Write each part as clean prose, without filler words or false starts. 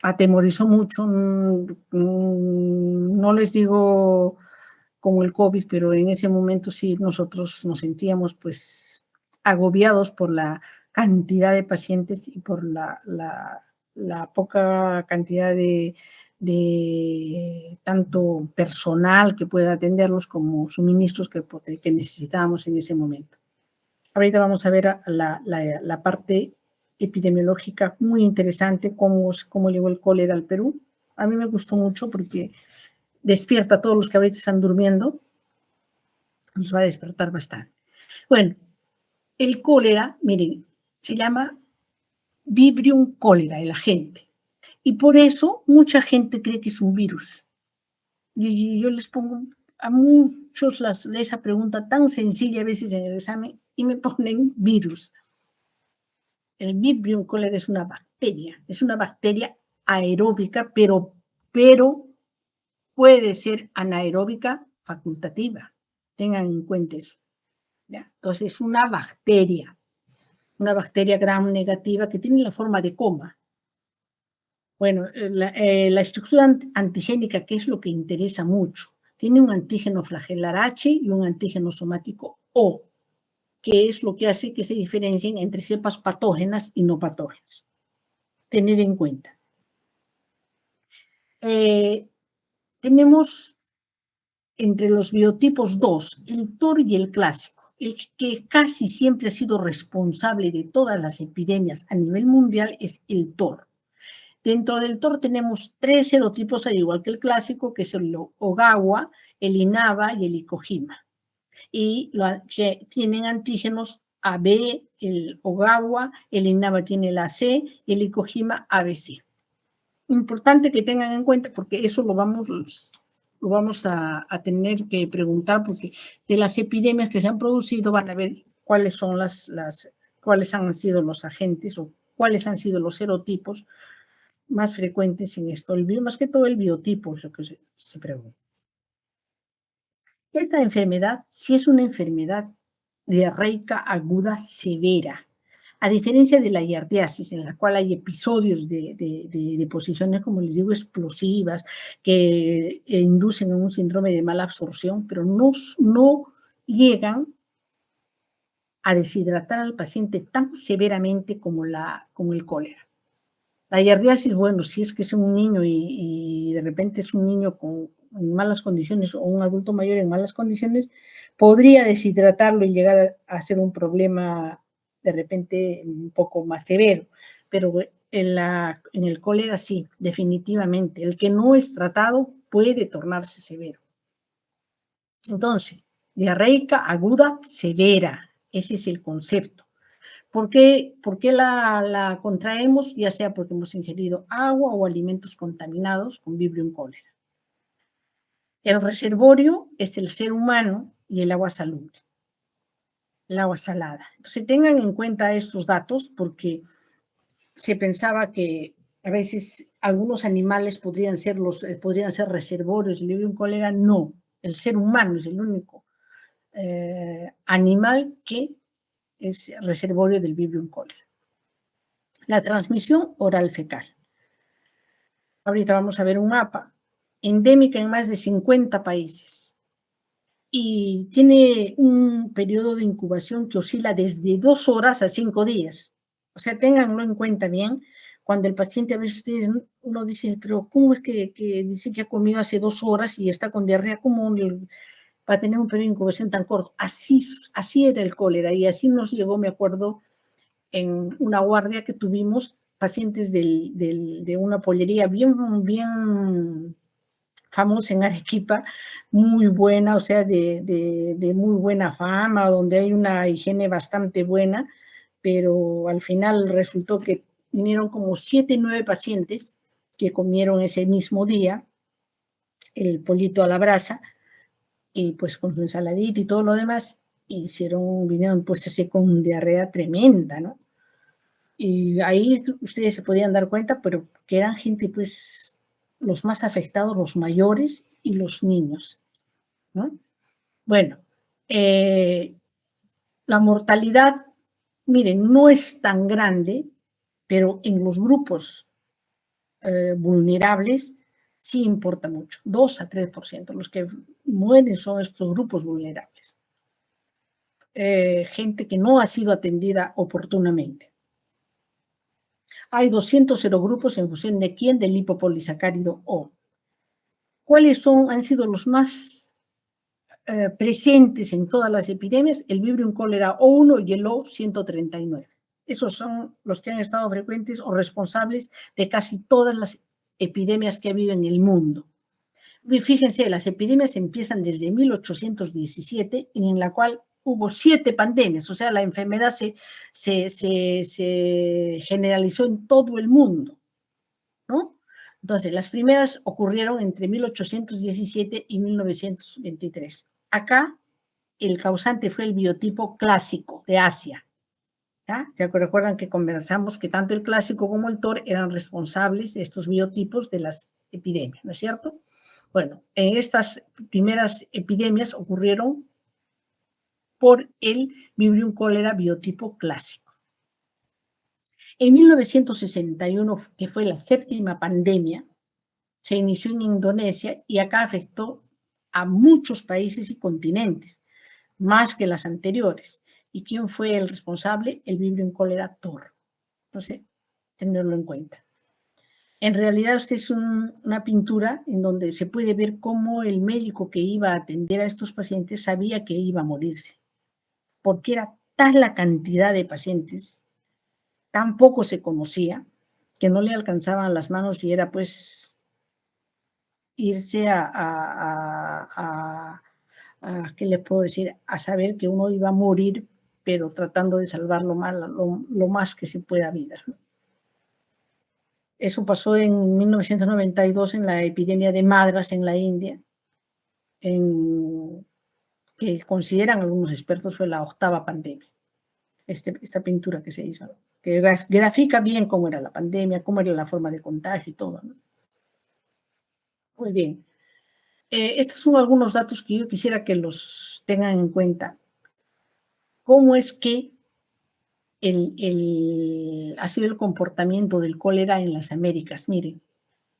atemorizó mucho, no les digo como el COVID, pero en ese momento sí nosotros nos sentíamos pues agobiados por la cantidad de pacientes y por la poca cantidad de tanto personal que pueda atenderlos como suministros que necesitábamos en ese momento. Ahorita vamos a ver la parte epidemiológica muy interesante, cómo llegó el cólera al Perú. A mí me gustó mucho porque despierta a todos los que ahorita están durmiendo, nos va a despertar bastante. Bueno, el cólera, miren, se llama Vibrio cólera, el agente. Y por eso mucha gente cree que es un virus. Y yo les pongo a muchos esa pregunta tan sencilla a veces en el examen y me ponen virus. El Vibrio cólera es una bacteria aeróbica, pero puede ser anaeróbica facultativa. Tengan en cuenta eso. ¿Ya? Entonces, es una bacteria gram negativa que tiene la forma de coma. Bueno, la estructura antigénica, que es lo que interesa mucho, tiene un antígeno flagelar H y un antígeno somático O, que es lo que hace que se diferencien entre cepas patógenas y no patógenas. Tener en cuenta. Tenemos entre los biotipos 2, el TOR y el clásico. El que casi siempre ha sido responsable de todas las epidemias a nivel mundial es el TOR. Dentro del TOR tenemos 3 serotipos, al igual que el clásico, que son el Ogawa, el Inaba y el Icojima. Y que tienen antígenos AB, el Ogawa, el Inaba tiene la C y el Icojima ABC. Importante que tengan en cuenta, porque eso lo vamos a tener que preguntar, porque de las epidemias que se han producido van a ver cuáles son cuáles han sido los agentes o cuáles han sido los serotipos más frecuentes en esto. Más que todo el biotipo es lo que se pregunta. Esta enfermedad sí es una enfermedad diarreica aguda severa. A diferencia de la giardiasis, en la cual hay episodios de posiciones, como les digo, explosivas, que inducen a un síndrome de mala absorción, pero no llegan a deshidratar al paciente tan severamente como el cólera. La giardiasis, bueno, si es que es un niño y de repente es un niño en malas condiciones o un adulto mayor en malas condiciones, podría deshidratarlo y llegar a ser un problema de repente un poco más severo. Pero en el cólera sí, definitivamente. El que no es tratado puede tornarse severo. Entonces, diarreica aguda severa, ese es el concepto. ¿Por qué la contraemos? Ya sea porque hemos ingerido agua o alimentos contaminados con Vibrio cólera. El reservorio es el ser humano y el agua salobre, el agua salada. Entonces tengan en cuenta estos datos porque se pensaba que a veces algunos animales podrían ser reservorios del Vibrio cólera. No, el ser humano es el único animal que es reservorio del Vibrio cólera. La transmisión oral fecal. Ahorita vamos a ver un mapa. Endémica en más de 50 países. Y tiene un periodo de incubación que oscila desde 2 horas a 5 días. O sea, ténganlo en cuenta bien. Cuando el paciente, a veces uno dice, pero ¿cómo es que dice que ha comido hace 2 horas y está con diarrea? ¿Cómo va a tener un periodo de incubación tan corto? Así era el cólera y así nos llegó, me acuerdo, en una guardia que tuvimos pacientes de una pollería bien famosa en Arequipa, muy buena, o sea, de muy buena fama, donde hay una higiene bastante buena, pero al final resultó que vinieron como 7, 9 pacientes que comieron ese mismo día el pollito a la brasa y pues con su ensaladita y todo lo demás, vinieron pues así con diarrea tremenda, ¿no? Y ahí ustedes se podían dar cuenta, pero que eran gente, pues, los más afectados, los mayores y los niños, ¿no? Bueno, la mortalidad, miren, no es tan grande, pero en los grupos vulnerables, sí importa mucho, 2 a 3%. Los que mueren son estos grupos vulnerables. Gente que no ha sido atendida oportunamente. Hay 200 serogrupos en función de quién, del lipopolisacárido O. ¿Cuáles han sido los más presentes en todas las epidemias? El Vibrio cólera O1 y el O139. Esos son los que han estado frecuentes o responsables de casi todas las epidemias que ha habido en el mundo. Fíjense, las epidemias empiezan desde 1817, en la cual hubo 7 pandemias, o sea, la enfermedad se generalizó en todo el mundo, ¿no? Entonces, las primeras ocurrieron entre 1817 y 1923. Acá, el causante fue el biotipo clásico de Asia. ¿Ya recuerdan que conversamos que tanto el clásico como el TOR eran responsables de estos biotipos de las epidemias, ¿no es cierto? Bueno, en estas primeras epidemias ocurrieron por el Vibrio cólera biotipo clásico. En 1961, que fue la 7ª pandemia, se inició en Indonesia y acá afectó a muchos países y continentes, más que las anteriores. ¿Y quién fue el responsable? El Vibrio cólera TOR. Entonces, tenerlo en cuenta. En realidad, es una pintura en donde se puede ver cómo el médico que iba a atender a estos pacientes sabía que iba a morirse, porque era tal la cantidad de pacientes, tan poco se conocía, que no le alcanzaban las manos y era pues irse ¿qué les puedo decir? A saber que uno iba a morir, pero tratando de salvar lo más que se pueda vida, ¿no? Eso pasó en 1992 en la epidemia de Madras en la India, que consideran algunos expertos fue la 8ª pandemia. Esta pintura que se hizo, ¿no? Que grafica bien cómo era la pandemia, cómo era la forma de contagio y todo, ¿no? Muy bien. Estos son algunos datos que yo quisiera que los tengan en cuenta. ¿Cómo es que ha sido el comportamiento del cólera en las Américas? Miren,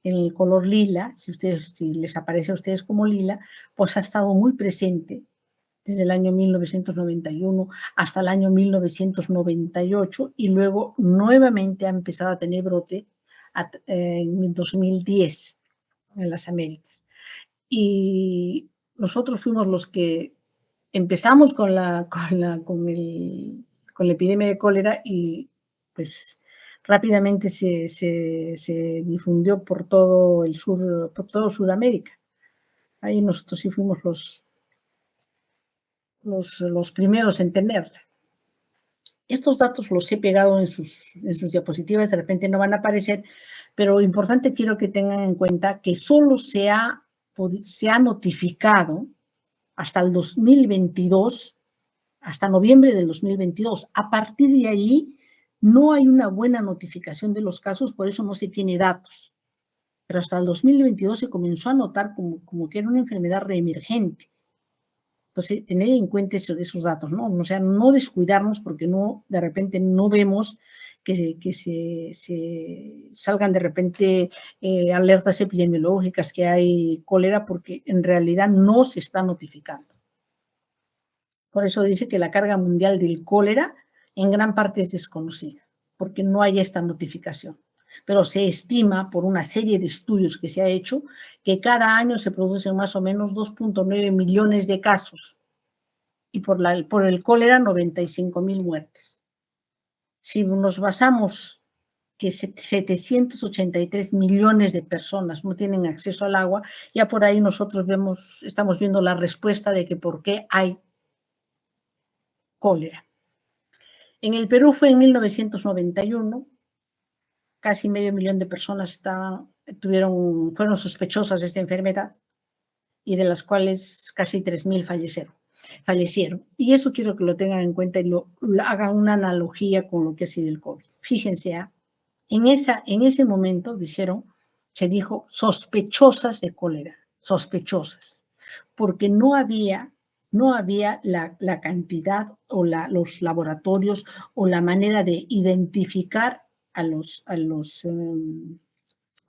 el color lila, si les aparece a ustedes como lila, pues ha estado muy presente desde el año 1991 hasta el año 1998 y luego nuevamente ha empezado a tener brote en 2010 en las Américas. Y nosotros fuimos los que empezamos con la epidemia de cólera y pues rápidamente se difundió por todo el sur, por todo Sudamérica. Ahí nosotros sí fuimos los primeros en tenerla. Estos datos los he pegado en sus diapositivas, de repente no van a aparecer, pero importante quiero que tengan en cuenta que solo se ha notificado hasta el 2022, hasta noviembre del 2022. A partir de allí no hay una buena notificación de los casos, por eso no se tiene datos. Pero hasta el 2022 se comenzó a notar como que era una enfermedad reemergente. Entonces, tener en cuenta esos datos, ¿no? O sea, no descuidarnos porque de repente no vemos que se salgan de repente alertas epidemiológicas que hay cólera porque en realidad no se está notificando. Por eso dice que la carga mundial del cólera en gran parte es desconocida, porque no hay esta notificación. Pero se estima por una serie de estudios que se ha hecho que cada año se producen más o menos 2.9 millones de casos y por el cólera 95.000 muertes. Si nos basamos que 783 millones de personas no tienen acceso al agua, ya por ahí nosotros estamos viendo la respuesta de que por qué hay cólera. En el Perú fue en 1991, casi medio millón de personas fueron sospechosas de esta enfermedad y de las cuales casi 3.000 fallecieron. Y eso quiero que lo tengan en cuenta y hagan una analogía con lo que ha sido el COVID. Fíjense, en ese momento se dijo sospechosas de cólera, sospechosas, porque no había la cantidad o los laboratorios o la manera de identificar a los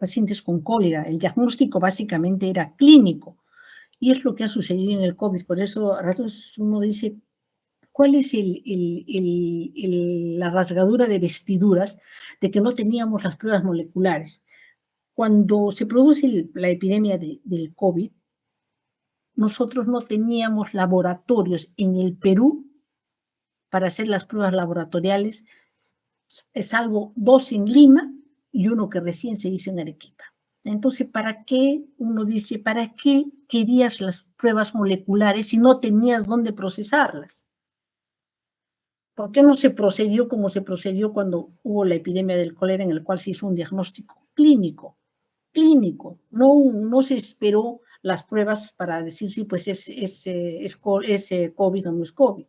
pacientes con cólera. El diagnóstico básicamente era clínico. Y es lo que ha sucedido en el COVID. Por eso a ratos uno dice, ¿cuál es la rasgadura de vestiduras de que no teníamos las pruebas moleculares? Cuando se produce la epidemia del COVID, nosotros no teníamos laboratorios en el Perú para hacer las pruebas laboratoriales, salvo 2 en Lima y uno que recién se hizo en Arequipa. Entonces, ¿para qué? Uno dice, ¿para qué querías las pruebas moleculares si no tenías dónde procesarlas? ¿Por qué no se procedió como se procedió cuando hubo la epidemia del cólera, en el cual se hizo un diagnóstico clínico? Clínico, no se esperó las pruebas para decir si pues es COVID o no es COVID.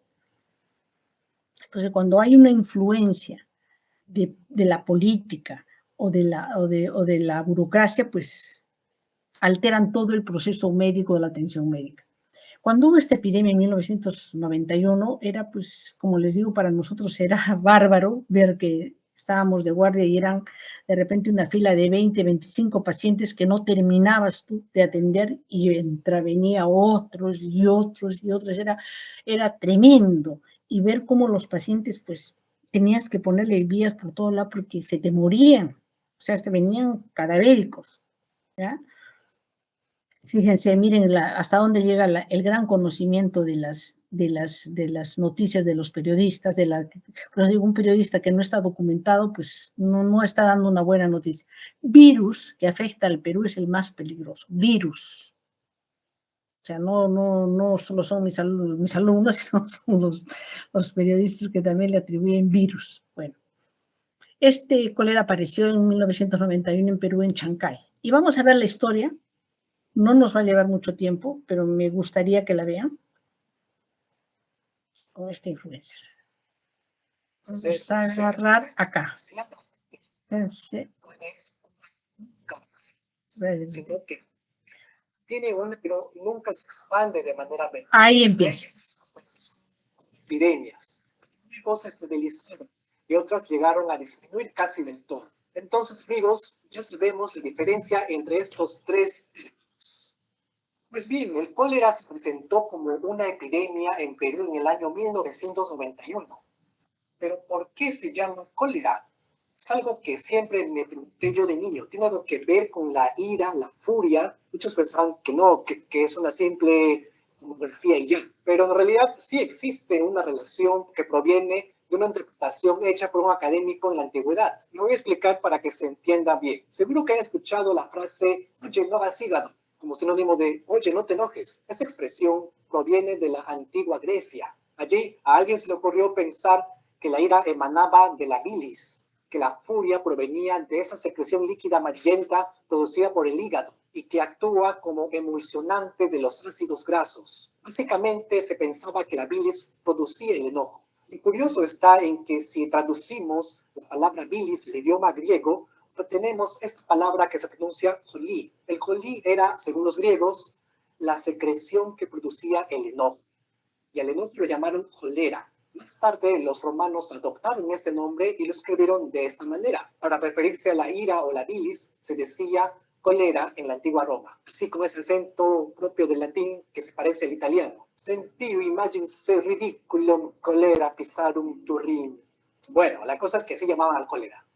Entonces, cuando hay una influencia de la política o de la burocracia, pues alteran todo el proceso médico de la atención médica. Cuando hubo esta epidemia en 1991, era pues, como les digo, para nosotros era bárbaro ver que estábamos de guardia y eran de repente una fila de 20, 25 pacientes que no terminabas tú de atender y venía otros y otros y otros. Era tremendo. Y ver cómo los pacientes, pues, tenías que ponerle vías por todo lado porque se te morían. O sea, se venían cadavéricos, ¿ya? Fíjense, miren hasta dónde llega el gran conocimiento de las noticias de los periodistas, pero digo, un periodista que no está documentado, pues no está dando una buena noticia. Virus que afecta al Perú es el más peligroso, virus. O sea, no solo son mis alumnos, sino son los periodistas que también le atribuyen virus. Bueno, este cólera apareció en 1991 en Perú, en Chancay. Y vamos a ver la historia. No nos va a llevar mucho tiempo, pero me gustaría que la vean con esta influencer. Vamos a agarrar acá. Sino que tiene pero nunca se expande de manera vertical. Ahí empieza. Epidemias. Luego se estabilizaron y otras llegaron a disminuir casi del todo. Entonces, amigos, ya sabemos la diferencia entre estos tres términos. Pues bien, el cólera se presentó como una epidemia en Perú en el año 1991. Pero ¿por qué se llama cólera? Es algo que siempre me pregunté yo de niño. Tiene algo que ver con la ira, la furia. Muchos pensaban que no, que es una simple pornografía y ya. Pero en realidad sí existe una relación que proviene de una interpretación hecha por un académico en la antigüedad. Me voy a explicar para que se entienda bien. Seguro que han escuchado la frase, oye, no hagas hígado, como sinónimo de, oye, no te enojes. Esta expresión proviene de la antigua Grecia. Allí a alguien se le ocurrió pensar que la ira emanaba de la bilis, que la furia provenía de esa secreción líquida amarillenta producida por el hígado y que actúa como emulsionante de los ácidos grasos. Básicamente se pensaba que la bilis producía el enojo. Lo curioso está en que si traducimos la palabra bilis al idioma griego, obtenemos esta palabra que se pronuncia jolí. El jolí era, según los griegos, la secreción que producía el enojo. Y al enojo lo llamaron jolera. Más tarde los romanos adoptaron este nombre y lo escribieron de esta manera. Para referirse a la ira o la bilis se decía cólera en la antigua Roma, así como ese acento propio del latín que se parece al italiano. Sentiu imaginse ridiculum cholera pisarum turrim. Bueno, la cosa es que así llamaban al cólera.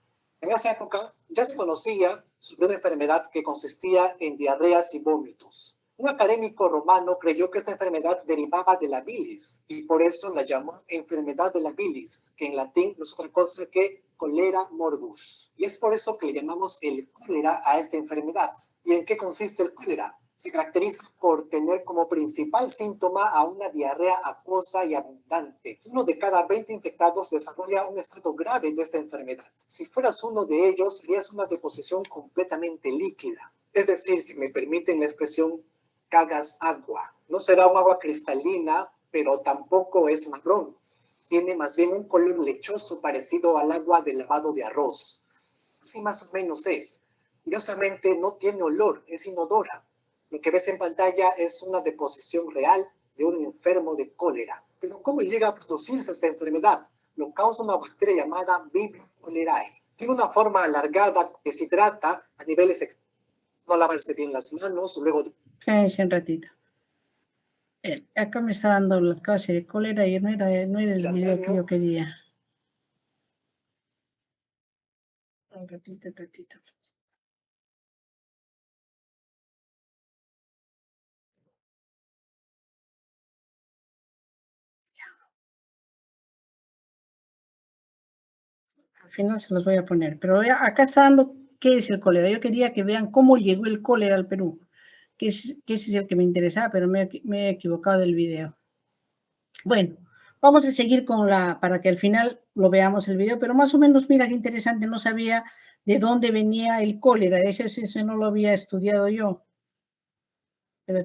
En esa época ya se conocía sobre una enfermedad que consistía en diarreas y vómitos. Un académico romano creyó que esta enfermedad derivaba de la bilis y por eso la llamó enfermedad de la bilis, que en latín no es otra cosa que cólera morbus. Y es por eso que le llamamos el cólera a esta enfermedad. ¿Y en qué consiste el cólera? Se caracteriza por tener como principal síntoma a una diarrea acuosa y abundante. 1 de cada 20 infectados desarrolla un estado grave de esta enfermedad. Si fueras uno de ellos, serías una deposición completamente líquida. Es decir, si me permiten la expresión, cagas agua. No será un agua cristalina, pero tampoco es marrón. Tiene más bien un color lechoso parecido al agua de lavado de arroz. Así más o menos es. Curiosamente, no tiene olor, es inodora. Lo que ves en pantalla es una deposición real de un enfermo de cólera. Pero ¿cómo llega a producirse esta enfermedad? Lo causa una bacteria llamada Vibrio cholerae. tiene una forma alargada, deshidrata a niveles, no lavarse bien las manos, luego... Fíjense un ratito. Acá me está dando la clase de cólera y no era el video que yo quería. Un ratito, un ratito. Al final se los voy a poner. Pero acá está dando qué es el cólera. Yo quería que vean cómo llegó el cólera al Perú. Que ese es el que me interesaba, pero me he equivocado del video. Bueno, vamos a seguir con para que al final lo veamos el video, pero más o menos, mira qué interesante, no sabía de dónde venía el cólera, eso no lo había estudiado yo, pero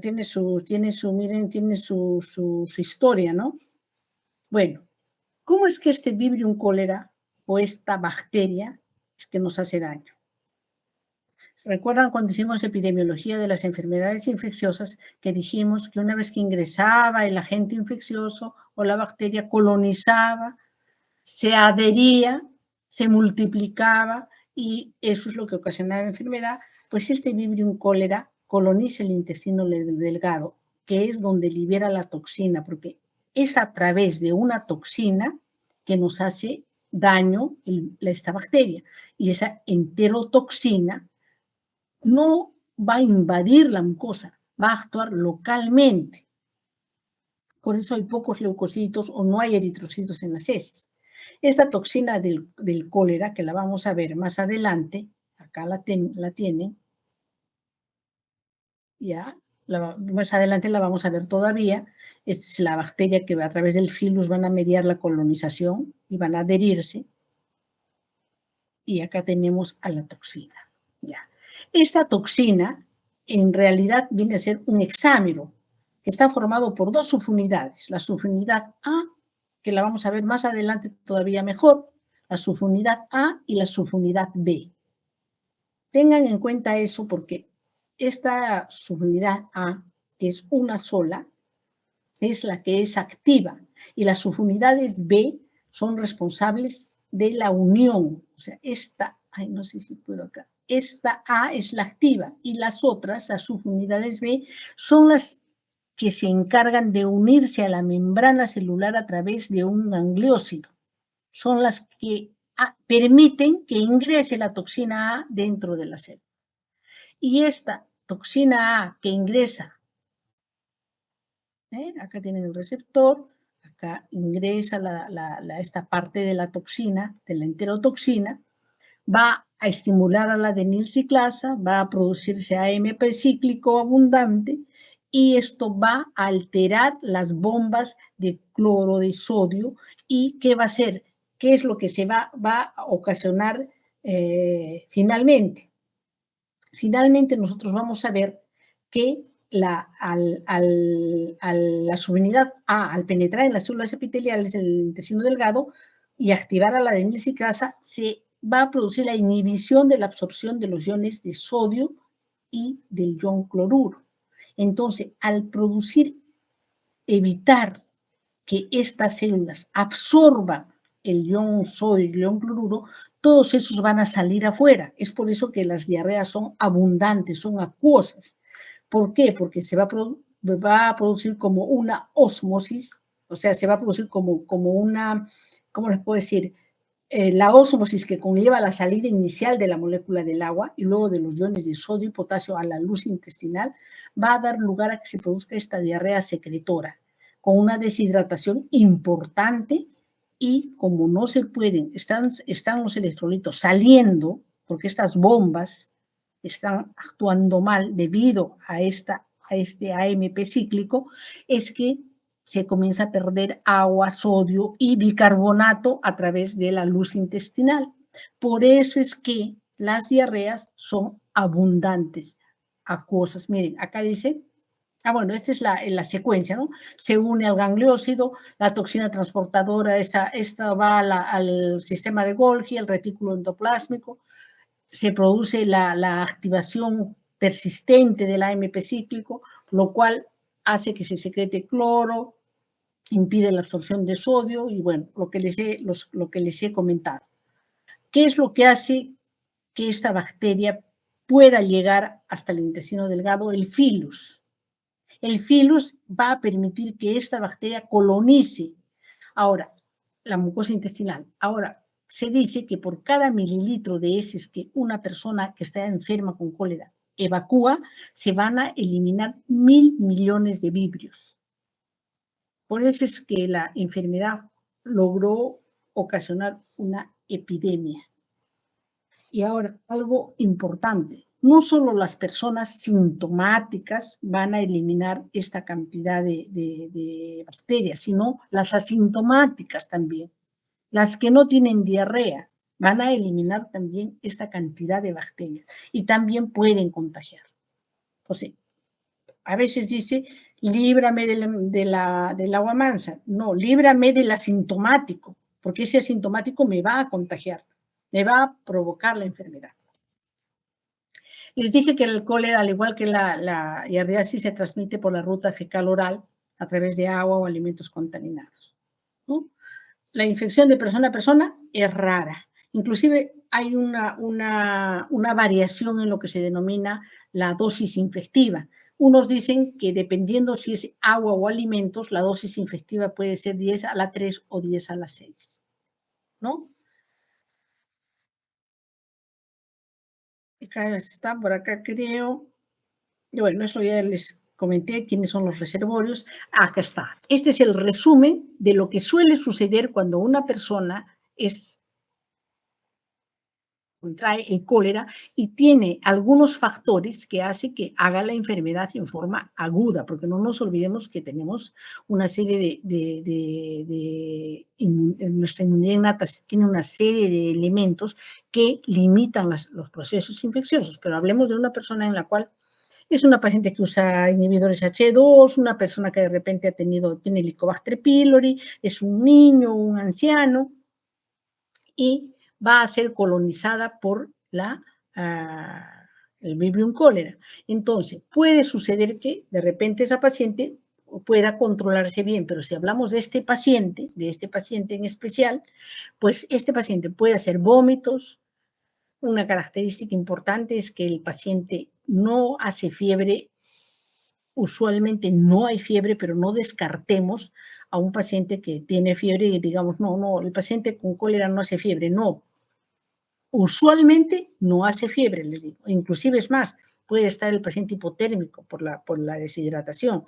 miren, tiene su historia, ¿no? Bueno, ¿cómo es que este Vibrio cólera o esta bacteria es que nos hace daño? ¿Recuerdan cuando hicimos epidemiología de las enfermedades infecciosas que dijimos que una vez que ingresaba el agente infeccioso o la bacteria colonizaba, se adhería, se multiplicaba y eso es lo que ocasionaba enfermedad? Pues este Vibrio cólera coloniza el intestino delgado, que es donde libera la toxina, porque es a través de una toxina que nos hace daño esta bacteria. Y esa enterotoxina no va a invadir la mucosa, va a actuar localmente. Por eso hay pocos leucocitos o no hay eritrocitos en las heces. Esta toxina del cólera, que la vamos a ver más adelante, acá la tienen, ya, más adelante la vamos a ver todavía. Esta es la bacteria que a través del filus van a mediar la colonización y van a adherirse. Y acá tenemos a la toxina. Ya. Esta toxina en realidad viene a ser un hexámero que está formado por dos subunidades. La subunidad A, que la vamos a ver más adelante todavía mejor, la subunidad A y la subunidad B. Tengan en cuenta eso porque esta subunidad A, que es una sola, es la que es activa y las subunidades B son responsables de la unión. O sea, no sé si puedo acá. Esta A es la activa y las otras, las subunidades B, son las que se encargan de unirse a la membrana celular a través de un gangliócito. Son las que permiten que ingrese la toxina A dentro de la célula. Y esta toxina A que ingresa, acá tienen el receptor, acá ingresa esta parte de la toxina, de la enterotoxina, va a estimular a la adenilciclasa, va a producirse AMP cíclico abundante y esto va a alterar las bombas de cloro de sodio. ¿Y qué va a hacer? ¿Qué es lo que se va a ocasionar finalmente? Finalmente nosotros vamos a ver que la subunidad A, al penetrar en las células epiteliales del intestino delgado y activar a la adenilciclasa, se va a producir la inhibición de la absorción de los iones de sodio y del ion cloruro. Entonces, al evitar que estas células absorban el ion sodio y el ion cloruro, todos esos van a salir afuera. Es por eso que las diarreas son abundantes, son acuosas. ¿Por qué? Porque se va a producir como una ósmosis, o sea, se va a producir como una, ¿cómo les puedo decir? La ósmosis que conlleva la salida inicial de la molécula del agua y luego de los iones de sodio y potasio a la luz intestinal, va a dar lugar a que se produzca esta diarrea secretora, con una deshidratación importante y como no se pueden, están los electrolitos saliendo, porque estas bombas están actuando mal debido a este AMP cíclico, es que se comienza a perder agua, sodio y bicarbonato a través de la luz intestinal. Por eso es que las diarreas son abundantes, acuosas. Miren, acá dice, bueno, esta es la secuencia, ¿no? Se une al gangliósido, la toxina transportadora, esta va al sistema de Golgi, al retículo endoplásmico, se produce la activación persistente del AMP cíclico, lo cual hace que se secrete cloro, impide la absorción de sodio y bueno, lo que les he comentado. ¿Qué es lo que hace que esta bacteria pueda llegar hasta el intestino delgado? El filus. El filus va a permitir que esta bacteria colonice. Ahora, la mucosa intestinal. Ahora, se dice que por cada mililitro de heces que una persona que está enferma con cólera evacúa, se van a eliminar 1.000 millones de vibrios. Por eso es que la enfermedad logró ocasionar una epidemia. Y ahora, algo importante, no solo las personas sintomáticas van a eliminar esta cantidad de bacterias, sino las asintomáticas también. Las que no tienen diarrea van a eliminar también esta cantidad de bacterias y también pueden contagiar. Entonces, a veces dice, líbrame del agua mansa. No, líbrame del asintomático, porque ese asintomático me va a contagiar, me va a provocar la enfermedad. Les dije que el cólera, al igual que la giardiasis, se transmite por la ruta fecal-oral a través de agua o alimentos contaminados, ¿no? La infección de persona a persona es rara. Inclusive hay una variación en lo que se denomina la dosis infectiva. Unos dicen que dependiendo si es agua o alimentos, la dosis infectiva puede ser 10 a la 3 o 10 a la 6, ¿no? Acá está, por acá creo. Y bueno, eso ya les comenté quiénes son los reservorios. Acá está. Este es el resumen de lo que suele suceder cuando una persona contrae el cólera y tiene algunos factores que hace que haga la enfermedad en forma aguda, porque no nos olvidemos que tenemos una serie nuestra inmunidad innata tiene una serie de elementos que limitan los procesos infecciosos, pero hablemos de una persona en la cual es una paciente que usa inhibidores H2, una persona que de repente tiene Helicobacter pylori, es un niño, un anciano, y va a ser colonizada por el Vibrio cólera. Entonces, puede suceder que de repente esa paciente pueda controlarse bien, pero si hablamos de este paciente en especial, pues este paciente puede hacer vómitos. Una característica importante es que el paciente no hace fiebre. Usualmente no hay fiebre, pero no descartemos a un paciente que tiene fiebre y digamos, no, el paciente con cólera no hace fiebre. No, usualmente no hace fiebre, les digo. Inclusive es más, puede estar el paciente hipotérmico por la deshidratación,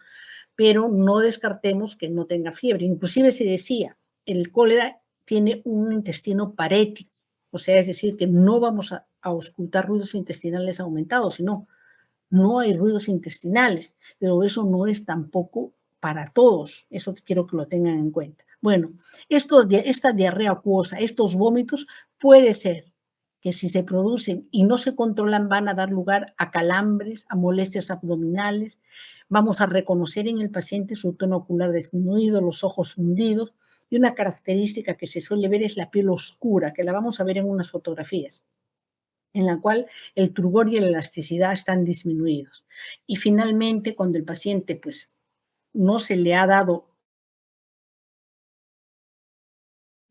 pero no descartemos que no tenga fiebre. Inclusive se decía, el cólera tiene un intestino parético, o sea, es decir, que no vamos a auscultar ruidos intestinales aumentados, sino no hay ruidos intestinales, pero eso no es tampoco para todos, eso quiero que lo tengan en cuenta. Bueno, esta diarrea acuosa, estos vómitos, puede ser que si se producen y no se controlan van a dar lugar a calambres, a molestias abdominales, vamos a reconocer en el paciente su tono ocular disminuido, los ojos hundidos, y una característica que se suele ver es la piel oscura, que la vamos a ver en unas fotografías, en la cual el turgor y la elasticidad están disminuidos. Y finalmente, cuando el paciente pues no se le ha dado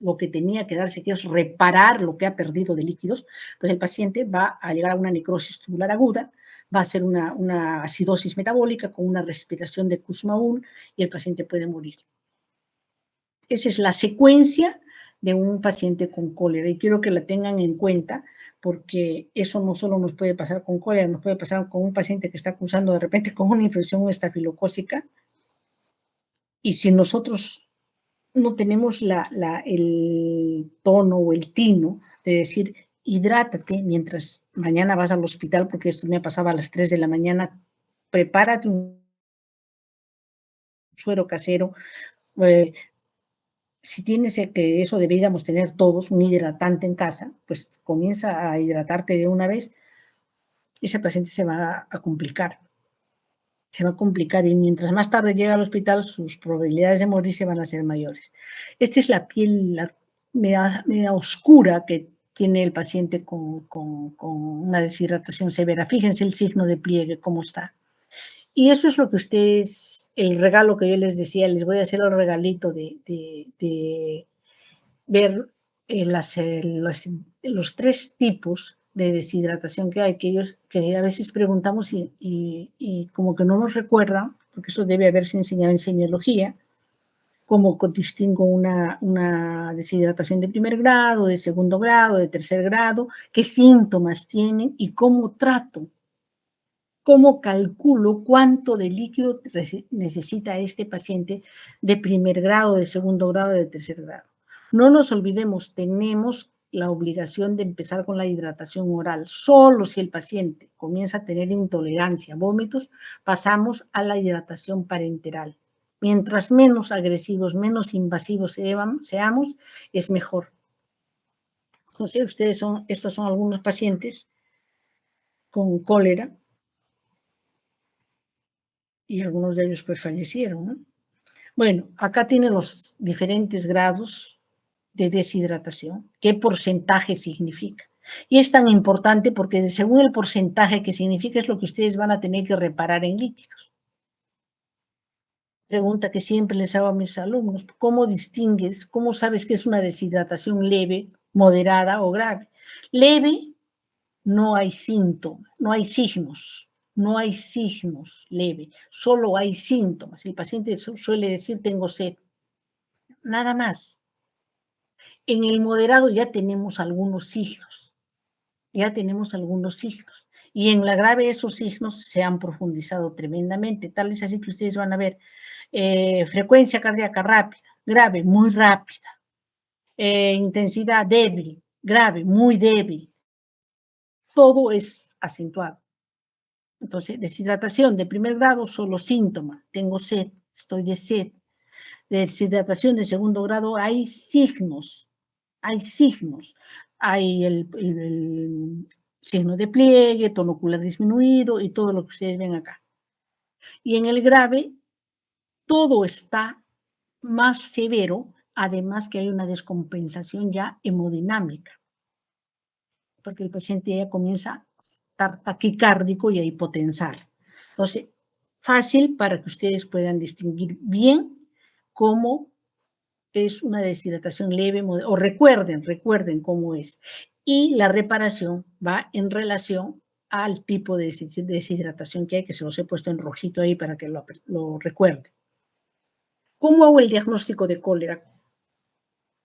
lo que tenía que darse, que es reparar lo que ha perdido de líquidos, pues el paciente va a llegar a una necrosis tubular aguda, va a ser una acidosis metabólica con una respiración de Kussmaul y el paciente puede morir. Esa es la secuencia de un paciente con cólera y quiero que la tengan en cuenta porque eso no solo nos puede pasar con cólera, nos puede pasar con un paciente que está cursando de repente con una infección estafilocócica y si nosotros no tenemos el tono o el tino de decir hidrátate mientras mañana vas al hospital, porque esto me pasaba a las 3 de la mañana, prepárate un suero casero, si tienes que eso deberíamos tener todos, un hidratante en casa, pues comienza a hidratarte de una vez, ese paciente se va a complicar. Se va a complicar y mientras más tarde llega al hospital, sus probabilidades de morirse van a ser mayores. Esta es la piel media oscura que tiene el paciente con una deshidratación severa. Fíjense el signo de pliegue, cómo está. Y eso es lo que ustedes, el regalo que yo les decía, les voy a hacer el regalito de ver las los tres tipos de deshidratación que hay, que a veces preguntamos y como que no nos recuerdan, porque eso debe haberse enseñado en semiología, cómo distingo una deshidratación de primer grado, de segundo grado, de tercer grado, qué síntomas tienen y cómo trato, cómo calculo cuánto de líquido necesita este paciente de primer grado, de segundo grado, de tercer grado. No nos olvidemos, tenemos la obligación de empezar con la hidratación oral. Solo si el paciente comienza a tener intolerancia, vómitos, pasamos a la hidratación parenteral. Mientras menos agresivos, menos invasivos seamos, es mejor. Entonces, estos son algunos pacientes con cólera y algunos de ellos pues fallecieron, ¿no? Bueno, acá tiene los diferentes grados de deshidratación, qué porcentaje significa. Y es tan importante porque según el porcentaje que significa es lo que ustedes van a tener que reparar en líquidos. Pregunta que siempre les hago a mis alumnos, ¿cómo distingues, cómo sabes que es una deshidratación leve, moderada o grave? Leve, no hay síntomas, no hay signos, no hay signos leve, solo hay síntomas. El paciente suele decir tengo sed, nada más. En el moderado ya tenemos algunos signos, y en la grave esos signos se han profundizado tremendamente, tal es así que ustedes van a ver frecuencia cardíaca rápida, grave, muy rápida, intensidad débil, grave, muy débil, todo es acentuado. Entonces, deshidratación de primer grado, solo síntoma, tengo sed, estoy de sed. Deshidratación de segundo grado, hay signos, hay el signo de pliegue, tono ocular disminuido y todo lo que ustedes ven acá. Y en el grave, todo está más severo, además que hay una descompensación ya hemodinámica, porque el paciente ya comienza a estar taquicárdico y a hipotensar. Entonces, fácil para que ustedes puedan distinguir bien cómo es una deshidratación leve, o recuerden cómo es. Y la reparación va en relación al tipo de deshidratación que hay, que se los he puesto en rojito ahí para que lo recuerden. ¿Cómo hago el diagnóstico de cólera?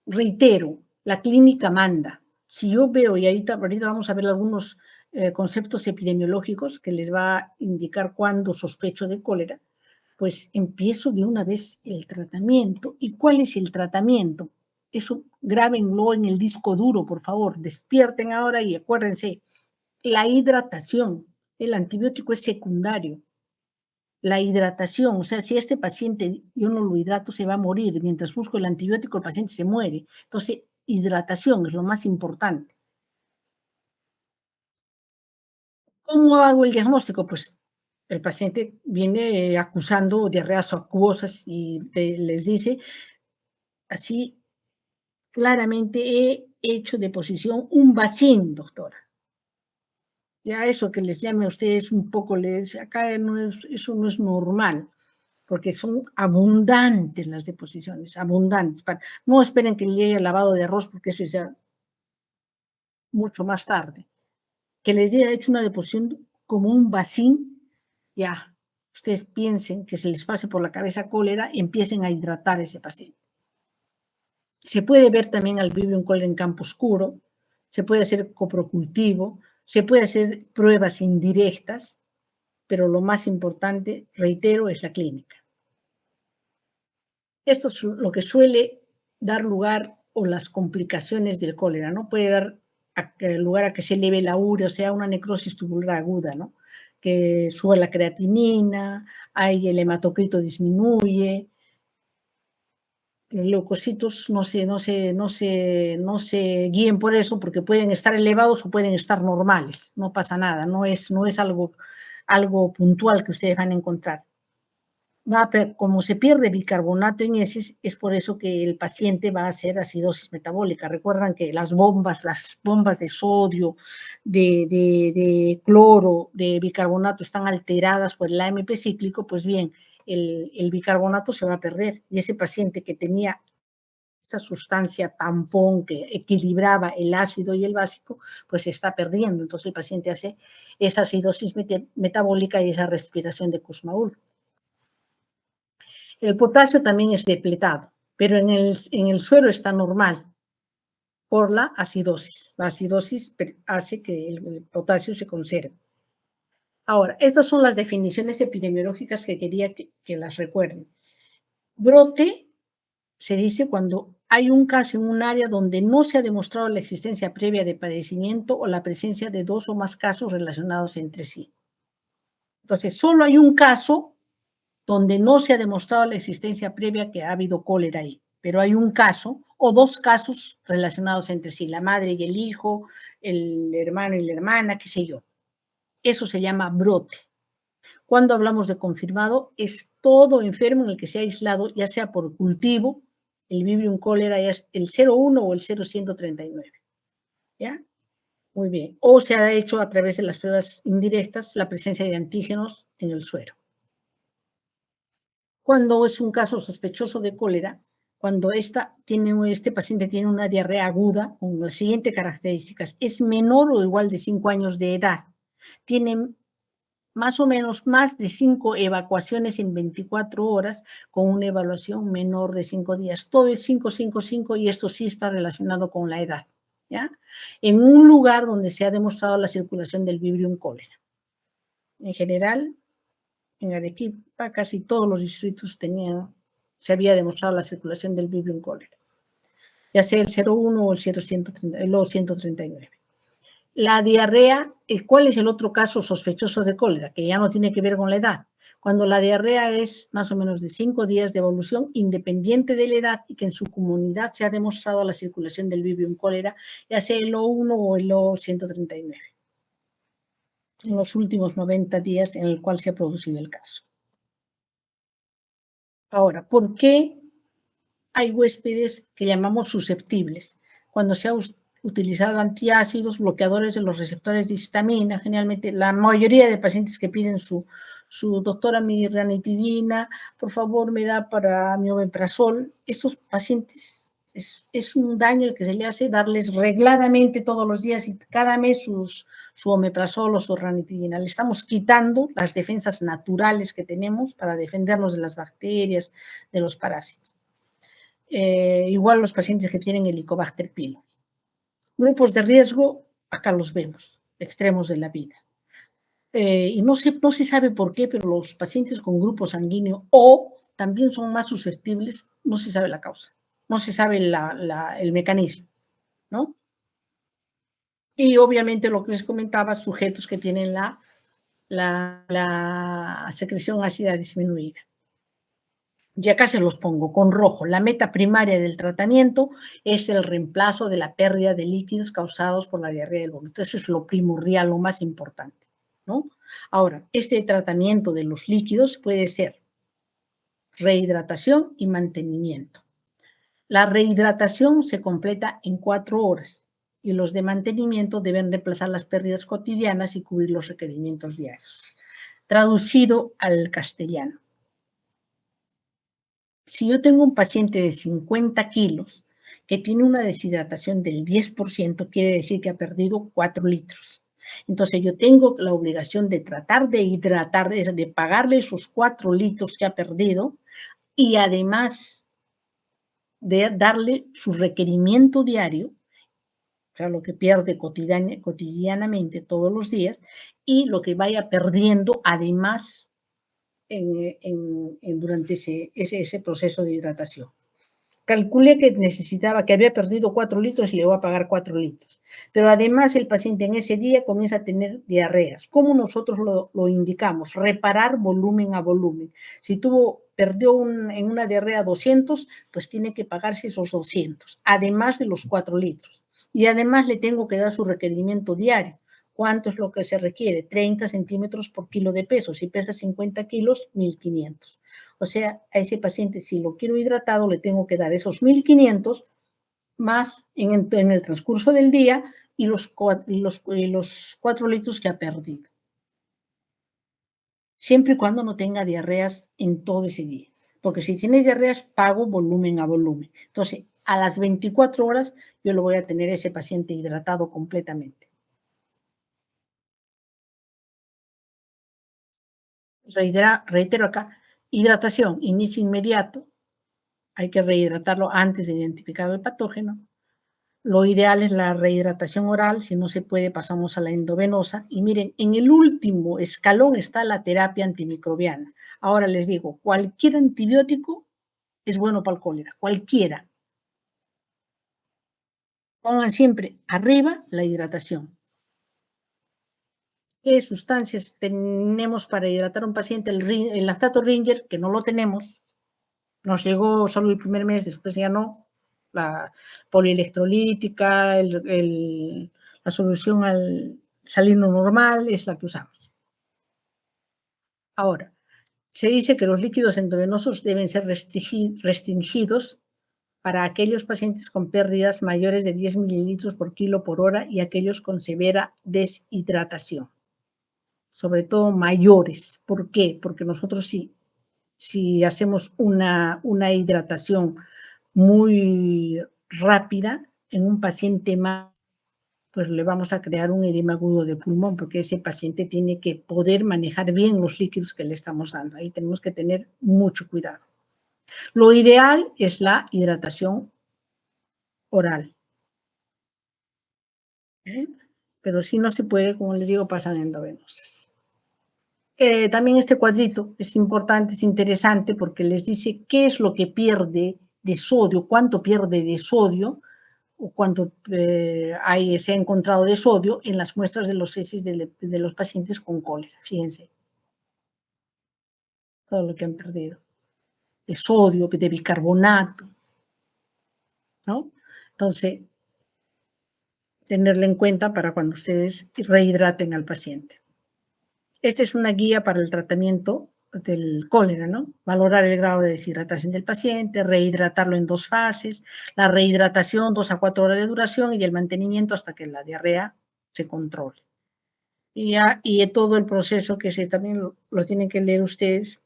Reitero, la clínica manda. Si yo veo, y ahorita vamos a ver algunos conceptos epidemiológicos que les va a indicar cuándo sospecho de cólera, pues empiezo de una vez el tratamiento. ¿Y cuál es el tratamiento? Eso grábenlo en el disco duro, por favor. Despierten ahora y acuérdense, la hidratación. El antibiótico es secundario. La hidratación, o sea, si este paciente yo no lo hidrato, se va a morir. Mientras busco el antibiótico, el paciente se muere. Entonces, hidratación es lo más importante. ¿Cómo hago el diagnóstico? Pues el paciente viene acusando diarreas acuosas y les dice, así claramente he hecho de posición un vacín, doctora. Ya eso que les llame a ustedes un poco, acá eso no es normal, porque son abundantes las deposiciones, abundantes. No esperen que llegue el lavado de arroz, porque eso es ya mucho más tarde. Que les haya hecho una deposición como un vacín, ya, ustedes piensen que se les pase por la cabeza cólera y empiecen a hidratar a ese paciente. Se puede ver también al vibrio en cólera en campo oscuro, se puede hacer coprocultivo, se puede hacer pruebas indirectas, pero lo más importante, reitero, es la clínica. Esto es lo que suele dar lugar o las complicaciones del cólera, ¿no? Puede dar lugar a que se eleve la urea, o sea, una necrosis tubular aguda, ¿no? Que suba la creatinina, hay el hematocrito disminuye, los leucocitos no se guíen por eso, porque pueden estar elevados o pueden estar normales, no pasa nada, no es algo puntual que ustedes van a encontrar. Como se pierde bicarbonato en heces, es por eso que el paciente va a hacer acidosis metabólica. Recuerdan que las bombas de sodio, de cloro, de bicarbonato están alteradas por el AMP cíclico, pues bien, el bicarbonato se va a perder y ese paciente que tenía esta sustancia tampón que equilibraba el ácido y el básico, pues se está perdiendo. Entonces el paciente hace esa acidosis metabólica y esa respiración de Kussmaul. El potasio también es depletado, pero en el suero está normal por la acidosis. La acidosis hace que el potasio se conserve. Ahora, estas son las definiciones epidemiológicas que quería que las recuerden. Brote se dice cuando hay un caso en un área donde no se ha demostrado la existencia previa de padecimiento o la presencia de 2 o más casos relacionados entre sí. Entonces, solo hay un caso donde no se ha demostrado la existencia previa que ha habido cólera ahí, pero hay un caso o 2 casos relacionados entre sí, la madre y el hijo, el hermano y la hermana, qué sé yo. Eso se llama brote. Cuando hablamos de confirmado, es todo enfermo en el que se ha aislado, ya sea por cultivo, el Vibrio cólera es el 0,1 o el 0,139. ¿Ya? Muy bien. O se ha hecho a través de las pruebas indirectas la presencia de antígenos en el suero. Cuando es un caso sospechoso de cólera, cuando este paciente tiene una diarrea aguda con las siguientes características, es menor o igual de 5 años de edad, tiene más o menos más de 5 evacuaciones en 24 horas con una evaluación menor de 5 días. Todo es 5, 5, 5 y esto sí está relacionado con la edad, ¿ya? En un lugar donde se ha demostrado la circulación del Vibrio cólera. En general, en Arequipa casi todos los distritos se había demostrado la circulación del Vibrio cólera, ya sea el 0,1 o el 139. La diarrea, ¿cuál es el otro caso sospechoso de cólera? Que ya no tiene que ver con la edad. Cuando la diarrea es más o menos de 5 días de evolución, independiente de la edad, y que en su comunidad se ha demostrado la circulación del Vibrio cólera, ya sea el O1 o el O139, en los últimos 90 días en el cual se ha producido el caso. Ahora, ¿por qué hay huéspedes que llamamos susceptibles? Cuando se ha utilizado antiácidos, bloqueadores de los receptores de histamina, generalmente la mayoría de pacientes que piden su doctora, mi ranitidina, por favor me da para mi omeprazol, esos pacientes es un daño que se le hace darles regladamente todos los días y cada mes su omeprazol o su ranitidina. Le estamos quitando las defensas naturales que tenemos para defendernos de las bacterias, de los parásitos. Igual los pacientes que tienen Helicobacter pylori. Grupos de riesgo, acá los vemos, extremos de la vida. Y no se sabe por qué, pero los pacientes con grupo sanguíneo O también son más susceptibles, no se sabe la causa, no se sabe el mecanismo, ¿no? Y obviamente lo que les comentaba, sujetos que tienen la secreción ácida disminuida. Y acá se los pongo con rojo. La meta primaria del tratamiento es el reemplazo de la pérdida de líquidos causados por la diarrea del vómito. Eso es lo primordial, lo más importante, ¿no? Ahora, este tratamiento de los líquidos puede ser rehidratación y mantenimiento. La rehidratación se completa en 4 horas y los de mantenimiento deben reemplazar las pérdidas cotidianas y cubrir los requerimientos diarios. Traducido al castellano. Si yo tengo un paciente de 50 kilos que tiene una deshidratación del 10%, quiere decir que ha perdido 4 litros. Entonces yo tengo la obligación de tratar de hidratar, de pagarle esos 4 litros que ha perdido y además de darle su requerimiento diario, o sea, lo que pierde cotidianamente todos los días y lo que vaya perdiendo además durante ese proceso de hidratación. Calculé que había perdido 4 litros y le voy a pagar 4 litros. Pero además el paciente en ese día comienza a tener diarreas. ¿Cómo nosotros lo indicamos? Reparar volumen a volumen. Si perdió en una diarrea 200, pues tiene que pagarse esos 200, además de los 4 litros. Y además le tengo que dar su requerimiento diario. ¿Cuánto es lo que se requiere? 30 centímetros por kilo de peso. Si pesa 50 kilos, 1500. O sea, a ese paciente, si lo quiero hidratado, le tengo que dar esos 1500 más en el transcurso del día y los 4 litros que ha perdido. Siempre y cuando no tenga diarreas en todo ese día. Porque si tiene diarreas, pago volumen a volumen. Entonces, a las 24 horas yo lo voy a tener ese paciente hidratado completamente. Reitero acá, hidratación, inicio inmediato, hay que rehidratarlo antes de identificar el patógeno. Lo ideal es la rehidratación oral, si no se puede pasamos a la endovenosa. Y miren, en el último escalón está la terapia antimicrobiana. Ahora les digo, cualquier antibiótico es bueno para el cólera, cualquiera. Pongan siempre arriba la hidratación. ¿Qué sustancias tenemos para hidratar a un paciente? El lactato Ringer, que no lo tenemos, nos llegó solo el primer mes, después ya no. La polielectrolítica, la solución al salino normal es la que usamos. Ahora, se dice que los líquidos endovenosos deben ser restringidos para aquellos pacientes con pérdidas mayores de 10 mililitros por kilo por hora y aquellos con severa deshidratación, sobre todo mayores. ¿Por qué? Porque nosotros si hacemos una hidratación muy rápida en un paciente más, pues le vamos a crear un edema agudo de pulmón, porque ese paciente tiene que poder manejar bien los líquidos que le estamos dando. Ahí tenemos que tener mucho cuidado. Lo ideal es la hidratación oral. Pero si no se puede, como les digo, pasan endovenosas. También este cuadrito es importante, es interesante, porque les dice qué es lo que pierde de sodio, cuánto pierde de sodio, o cuánto se ha encontrado de sodio en las muestras de los heces de los pacientes con cólera. Fíjense, todo lo que han perdido. De sodio, de bicarbonato, ¿no? Entonces, tenerlo en cuenta para cuando ustedes rehidraten al paciente. Esta es una guía para el tratamiento del cólera, ¿no? Valorar el grado de deshidratación del paciente, rehidratarlo en 2 fases, la rehidratación 2 a 4 horas de duración y el mantenimiento hasta que la diarrea se controle. Y todo el proceso que también lo tienen que leer ustedes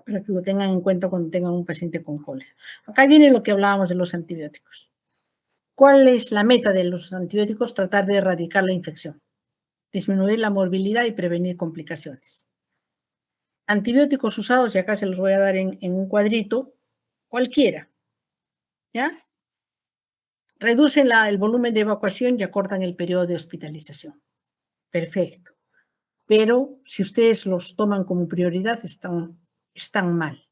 para que lo tengan en cuenta cuando tengan un paciente con cólera. Acá viene lo que hablábamos de los antibióticos. ¿Cuál es la meta de los antibióticos? Tratar de erradicar la infección, disminuir la morbilidad y prevenir complicaciones. Antibióticos usados, y acá se los voy a dar en un cuadrito, cualquiera, ¿ya? Reducen el volumen de evacuación y acortan el periodo de hospitalización. Perfecto. Pero si ustedes los toman como prioridad, están mal.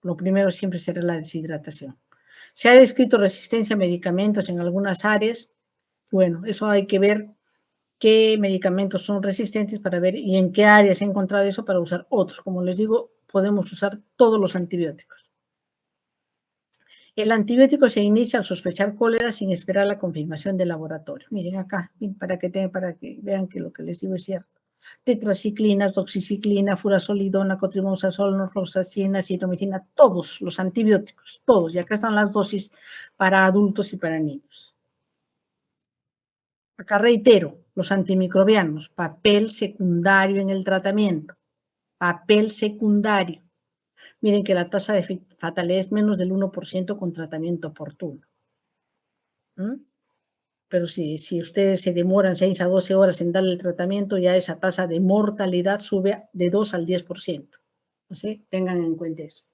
Lo primero siempre será la deshidratación. Se ha descrito resistencia a medicamentos en algunas áreas. Bueno, eso hay que ver qué medicamentos son resistentes para ver y en qué áreas se ha encontrado eso para usar otros. Como les digo, podemos usar todos los antibióticos. El antibiótico se inicia al sospechar cólera sin esperar la confirmación del laboratorio. Miren acá, para que vean que lo que les digo es cierto. Tetraciclina, doxiciclina, furazolidona, cotrimoxazol, norfloxacina, citromicina, todos los antibióticos, todos. Y acá están las dosis para adultos y para niños. Acá reitero, los antimicrobianos, papel secundario en el tratamiento, papel secundario. Miren que la tasa de fatalidad es menos del 1% con tratamiento oportuno. Pero si ustedes se demoran 6 a 12 horas en darle el tratamiento, ya esa tasa de mortalidad sube de 2 al 10%. ¿Sí? Tengan en cuenta eso.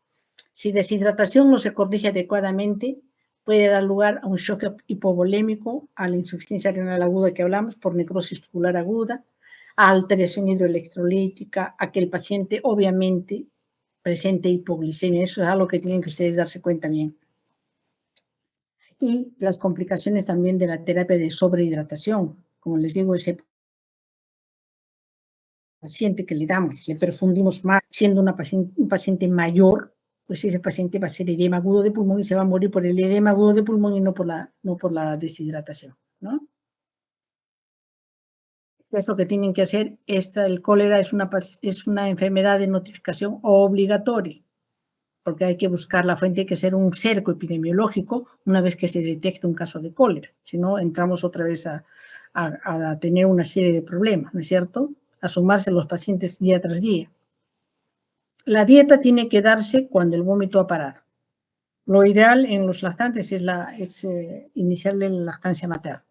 Si deshidratación no se corrige adecuadamente, puede dar lugar a un shock hipovolémico, a la insuficiencia renal aguda que hablamos, por necrosis tubular aguda, a alteración hidroelectrolítica, a que el paciente obviamente presente hipoglicemia. Eso es algo que tienen que ustedes darse cuenta bien. Y las complicaciones también de la terapia de sobrehidratación. Como les digo, ese paciente que le damos, le perfundimos más, siendo un paciente mayor, pues ese paciente va a ser edema agudo de pulmón y se va a morir por el edema agudo de pulmón y no por la deshidratación, ¿no? Es lo que tienen que hacer. El cólera es una enfermedad de notificación obligatoria, porque hay que buscar la fuente, hay que ser un cerco epidemiológico una vez que se detecta un caso de cólera, si no entramos otra vez a tener una serie de problemas, ¿no es cierto? A sumarse los pacientes día tras día. La dieta tiene que darse cuando el vómito ha parado. Lo ideal en los lactantes es iniciarle la lactancia materna.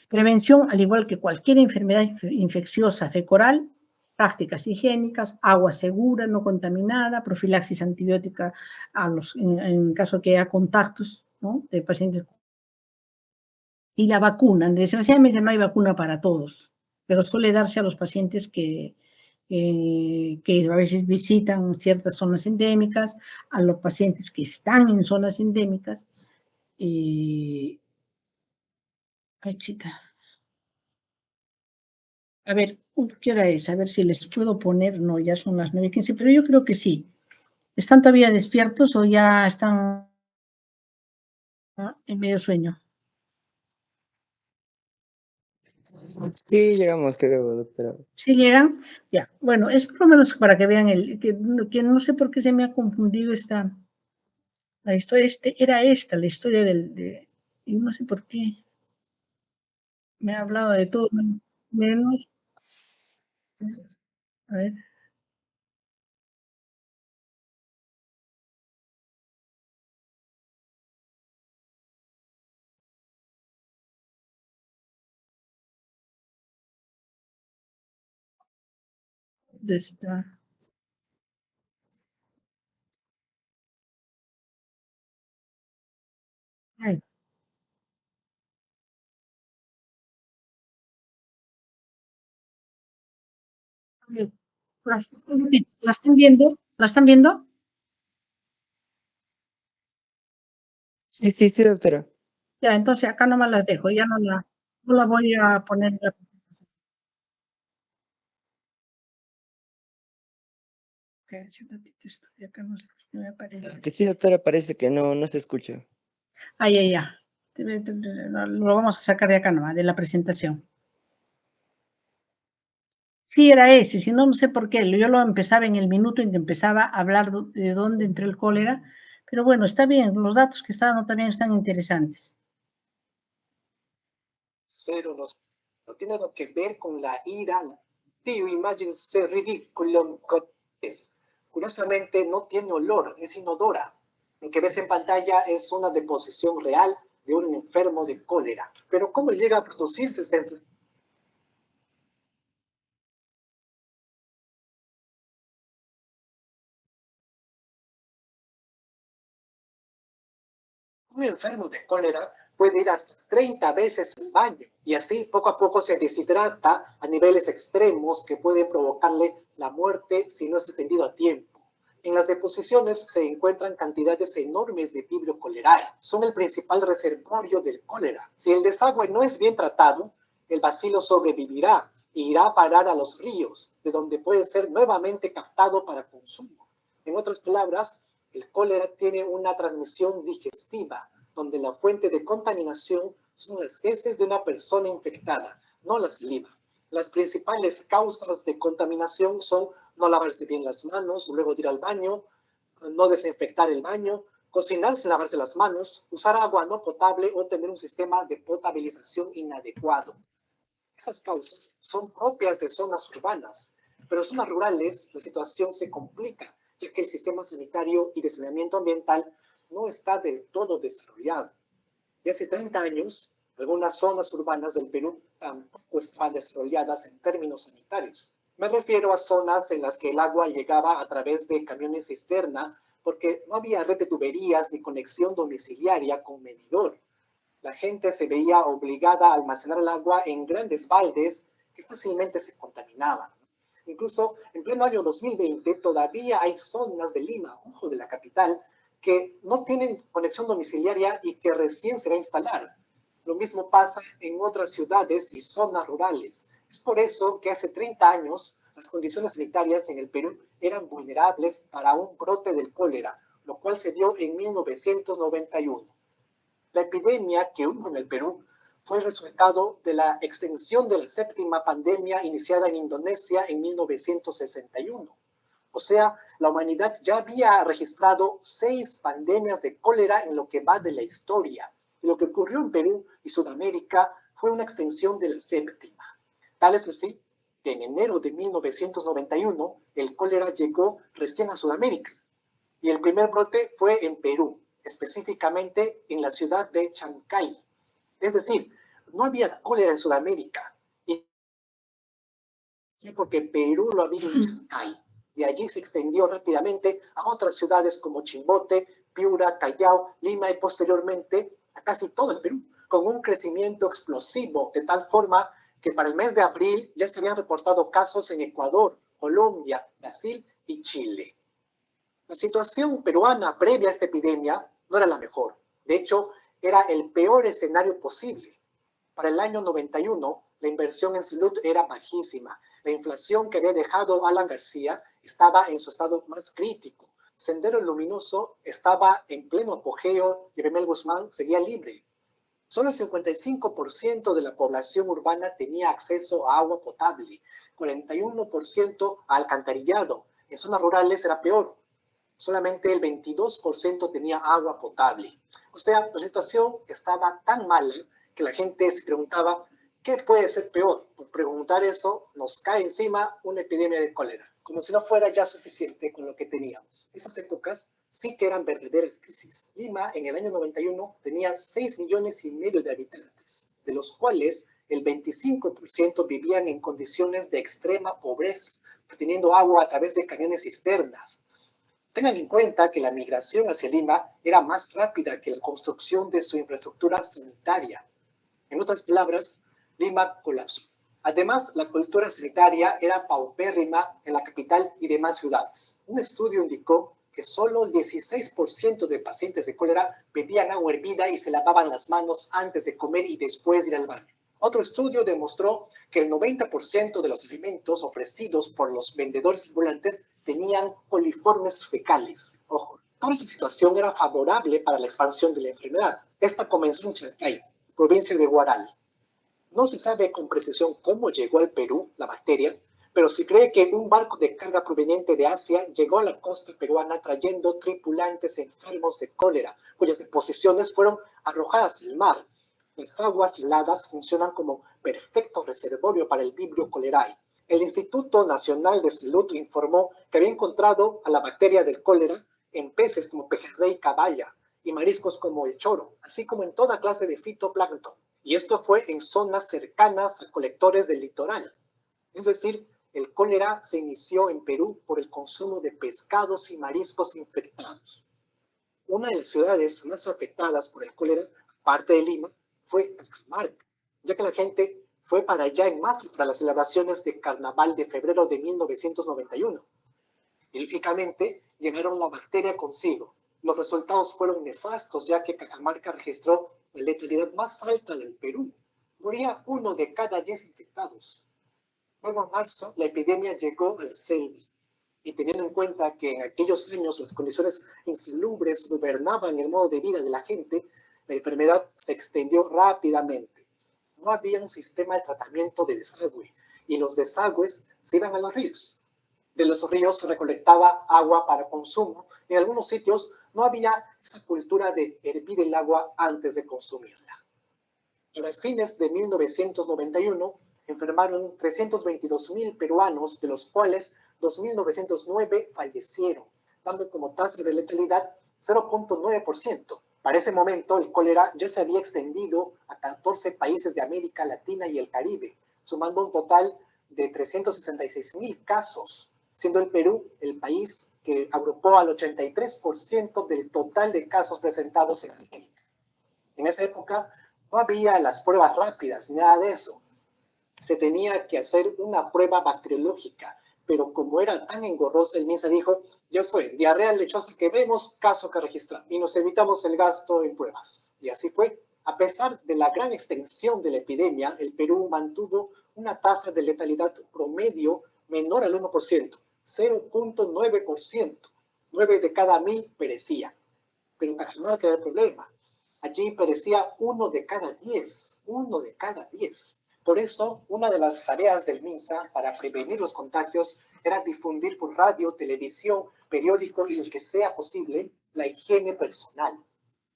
Prevención, al igual que cualquier enfermedad infecciosa fecoral, prácticas higiénicas, agua segura, no contaminada, profilaxis antibiótica en caso que haya contactos, ¿no?, de pacientes. Y la vacuna, desgraciadamente no hay vacuna para todos, pero suele darse a los pacientes que a veces visitan ciertas zonas endémicas, a los pacientes que están en zonas endémicas. Ay, chita. A ver, ¿qué hora es? A ver si les puedo poner. No, ya son las 9:15, pero yo creo que sí. ¿Están todavía despiertos o ya están en medio sueño? Sí, llegamos, creo, doctora. ¿Sí llegan? Ya. Bueno, es por lo menos para que vean que no sé por qué se me ha confundido la historia, era esta, la historia y no sé por qué me ha hablado de todo menos, a ver, ¿dónde está? Ay, a ver, ¿la están viendo? ¿La están viendo? Sí, sí, sí, doctora. Ya, entonces acá nomás las dejo, ya no la voy a poner en la presentación. Espérense un ratito, estoy acá, no sé por qué me aparece. Que sí, doctora, parece que no se escucha. Ah, ya, ya. Lo vamos a sacar de acá nomás, de la presentación. Sí, era ese, si no, no sé por qué. Yo lo empezaba en el minuto en que empezaba a hablar de dónde entró el cólera, pero bueno, está bien, los datos que está dando también están interesantes. Cero no tiene nada que ver con la ira. Tío, imagínense ridículo. Curiosamente, no tiene olor, es inodora. Lo que ves en pantalla es una deposición real de un enfermo de cólera. Pero ¿cómo llega a producirse esta enfermedad? Un enfermo de cólera puede ir hasta 30 veces al baño y así poco a poco se deshidrata a niveles extremos que pueden provocarle la muerte si no es atendido a tiempo. En las deposiciones se encuentran cantidades enormes de Vibrio cholerae. Son el principal reservorio del cólera. Si el desagüe no es bien tratado, el bacilo sobrevivirá e irá a parar a los ríos, de donde puede ser nuevamente captado para consumo. En otras palabras, el cólera tiene una transmisión digestiva, donde la fuente de contaminación son las heces de una persona infectada, no la saliva. Las principales causas de contaminación son no lavarse bien las manos, luego de ir al baño, no desinfectar el baño, cocinar sin lavarse las manos, usar agua no potable o tener un sistema de potabilización inadecuado. Esas causas son propias de zonas urbanas, pero en zonas rurales la situación se complica, ya que el sistema sanitario y de saneamiento ambiental no está del todo desarrollado. Y hace 30 años, algunas zonas urbanas del Perú tampoco estaban desarrolladas en términos sanitarios. Me refiero a zonas en las que el agua llegaba a través de camiones cisterna porque no había red de tuberías ni conexión domiciliaria con medidor. La gente se veía obligada a almacenar el agua en grandes baldes que fácilmente se contaminaban. Incluso en pleno año 2020 todavía hay zonas de Lima, ojo de la capital, que no tienen conexión domiciliaria y que recién se va a instalar. Lo mismo pasa en otras ciudades y zonas rurales. Es por eso que hace 30 años las condiciones sanitarias en el Perú eran vulnerables para un brote del cólera, lo cual se dio en 1991. La epidemia que hubo en el Perú fue el resultado de la extensión de la séptima pandemia iniciada en Indonesia en 1961. O sea, la humanidad ya había registrado 6 pandemias de cólera en lo que va de la historia. Y lo que ocurrió en Perú y Sudamérica fue una extensión de la séptima. Tal es así que en enero de 1991 el cólera llegó recién a Sudamérica. Y el primer brote fue en Perú, específicamente en la ciudad de Chancay. Es decir, no había cólera en Sudamérica, y porque Perú lo había en Chancay. De allí se extendió rápidamente a otras ciudades como Chimbote, Piura, Callao, Lima y posteriormente a casi todo el Perú, con un crecimiento explosivo, de tal forma que para el mes de abril ya se habían reportado casos en Ecuador, Colombia, Brasil y Chile. La situación peruana previa a esta epidemia no era la mejor. De hecho, era el peor escenario posible. Para el año 91, la inversión en salud era bajísima. La inflación que había dejado Alan García estaba en su estado más crítico. Sendero Luminoso estaba en pleno apogeo y Remel Guzmán seguía libre. Solo el 55% de la población urbana tenía acceso a agua potable, 41% a alcantarillado. En zonas rurales era peor. Solamente el 22% tenía agua potable. O sea, la situación estaba tan mala que la gente se preguntaba, ¿qué puede ser peor? Por preguntar eso, nos cae encima una epidemia de cólera, como si no fuera ya suficiente con lo que teníamos. Esas épocas sí que eran verdaderas crisis. Lima, en el año 91, tenía 6,5 millones de habitantes, de los cuales el 25% vivían en condiciones de extrema pobreza, teniendo agua a través de camiones cisternas. Tengan en cuenta que la migración hacia Lima era más rápida que la construcción de su infraestructura sanitaria. En otras palabras, Lima colapsó. Además, la cultura sanitaria era paupérrima en la capital y demás ciudades. Un estudio indicó que solo el 16% de pacientes de cólera bebían agua hervida y se lavaban las manos antes de comer y después de ir al baño. Otro estudio demostró que el 90% de los alimentos ofrecidos por los vendedores ambulantes tenían coliformes fecales. Ojo, toda esa situación era favorable para la expansión de la enfermedad. Esta comenzó en Chancay, provincia de Huaral. No se sabe con precisión cómo llegó al Perú la bacteria, pero se cree que un barco de carga proveniente de Asia llegó a la costa peruana trayendo tripulantes enfermos de cólera, cuyas deposiciones fueron arrojadas al mar. Las aguas heladas funcionan como perfecto reservorio para el Vibrio cholerae. El Instituto Nacional de Salud informó que había encontrado a la bacteria del cólera en peces como pejerrey caballa y mariscos como el choro, así como en toda clase de fitoplancton. Y esto fue en zonas cercanas a colectores del litoral. Es decir, el cólera se inició en Perú por el consumo de pescados y mariscos infectados. Una de las ciudades más afectadas por el cólera, aparte de Lima, fue Cajamarca, ya que la gente fue para allá en masa para las celebraciones de Carnaval de febrero de 1991. Y lógicamente llevaron la bacteria consigo. Los resultados fueron nefastos, ya que Cajamarca registró la letalidad más alta del Perú. Moría 1 de cada 10 infectados. Luego, en marzo, la epidemia llegó a la selva. Y teniendo en cuenta que en aquellos años las condiciones insalubres gobernaban el modo de vida de la gente, la enfermedad se extendió rápidamente. No había un sistema de tratamiento de desagüe y los desagües se iban a los ríos. De los ríos se recolectaba agua para consumo y en algunos sitios no había esa cultura de hervir el agua antes de consumirla. Para fines de 1991 enfermaron 322,000 peruanos, de los cuales 2,909 fallecieron, dando como tasa de letalidad 0,9%. Para ese momento, el cólera ya se había extendido a 14 países de América Latina y el Caribe, sumando un total de 366,000 casos, siendo el Perú el país que agrupó al 83% del total de casos presentados en América. En esa época no había las pruebas rápidas, nada de eso. Se tenía que hacer una prueba bacteriológica, pero como era tan engorrosa, el MINSA dijo, ya fue, diarrea lechosa que vemos, caso que registrar, y nos evitamos el gasto en pruebas. Y así fue. A pesar de la gran extensión de la epidemia, el Perú mantuvo una tasa de letalidad promedio menor al 1%, 0,9%. 9 de cada 1,000 perecían. Pero en Cajamarca era el problema. Allí perecía 1 de cada 10, 1 de cada 10. Por eso, una de las tareas del MINSA para prevenir los contagios era difundir por radio, televisión, periódico y lo que sea posible la higiene personal.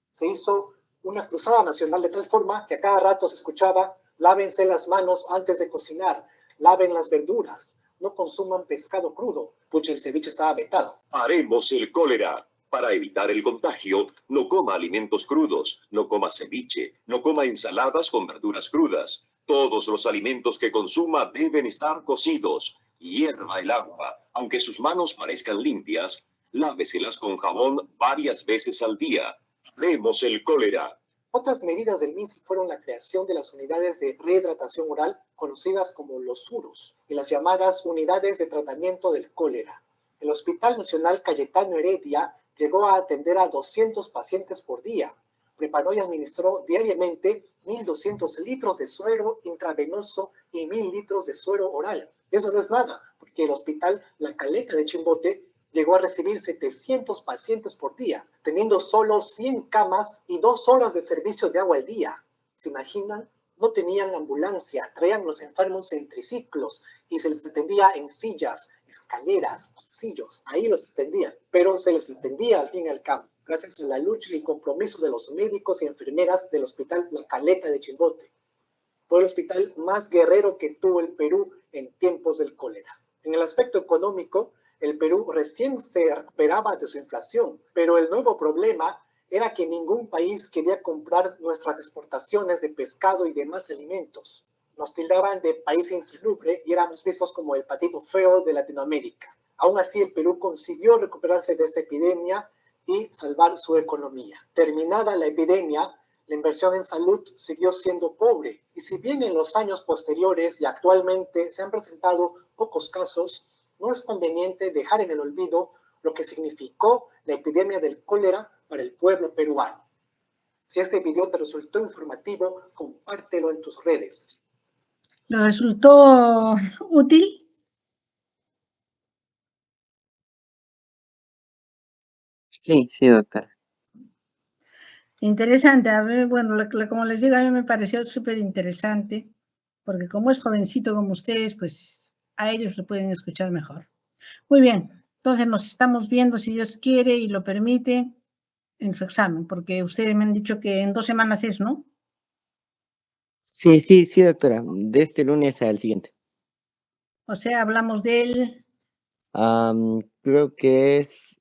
Se hizo una cruzada nacional de tal forma que a cada rato se escuchaba: lávense las manos antes de cocinar, laven las verduras, no consuman pescado crudo, pues el ceviche estaba vetado. Paremos el cólera. Para evitar el contagio, no coma alimentos crudos, no coma ceviche, no coma ensaladas con verduras crudas. Todos los alimentos que consuma deben estar cocidos. Hierva el agua. Aunque sus manos parezcan limpias, láveselas con jabón varias veces al día. Paremos el cólera. Otras medidas del MINSA fueron la creación de las unidades de rehidratación oral, conocidas como los UROS, y las llamadas unidades de tratamiento del cólera. El Hospital Nacional Cayetano Heredia llegó a atender a 200 pacientes por día. Preparó y administró diariamente 1.200 litros de suero intravenoso y 1.000 litros de suero oral. Eso no es nada, porque el Hospital La Caleta de Chimbote llegó a recibir 700 pacientes por día, teniendo solo 100 camas y 2 horas de servicio de agua al día. ¿Se imaginan? No tenían ambulancia, traían los enfermos en triciclos y se les atendía en sillas, escaleras, pasillos. Ahí los atendían, pero se les atendía al fin y al cabo, gracias a la lucha y el compromiso de los médicos y enfermeras del Hospital La Caleta de Chimbote. Fue el hospital más guerrero que tuvo el Perú en tiempos del cólera. En el aspecto económico, el Perú recién se recuperaba de su inflación, pero el nuevo problema era que ningún país quería comprar nuestras exportaciones de pescado y demás alimentos. Nos tildaban de país insalubre y éramos vistos como el patito feo de Latinoamérica. Aún así, el Perú consiguió recuperarse de esta epidemia y salvar su economía. Terminada la epidemia, la inversión en salud siguió siendo pobre, y si bien en los años posteriores y actualmente se han presentado pocos casos, no es conveniente dejar en el olvido lo que significó la epidemia del cólera para el pueblo peruano. Si este video te resultó informativo, compártelo en tus redes. ¿Le resultó útil? Sí, sí, doctora. Interesante. A ver, bueno, como les digo, a mí me pareció súper interesante, porque como es jovencito como ustedes, pues a ellos lo pueden escuchar mejor. Muy bien, entonces nos estamos viendo, si Dios quiere y lo permite, en su examen, porque ustedes me han dicho que en 2 semanas es, ¿no? Sí, sí, sí, doctora. De este lunes al siguiente. O sea, hablamos del Creo que es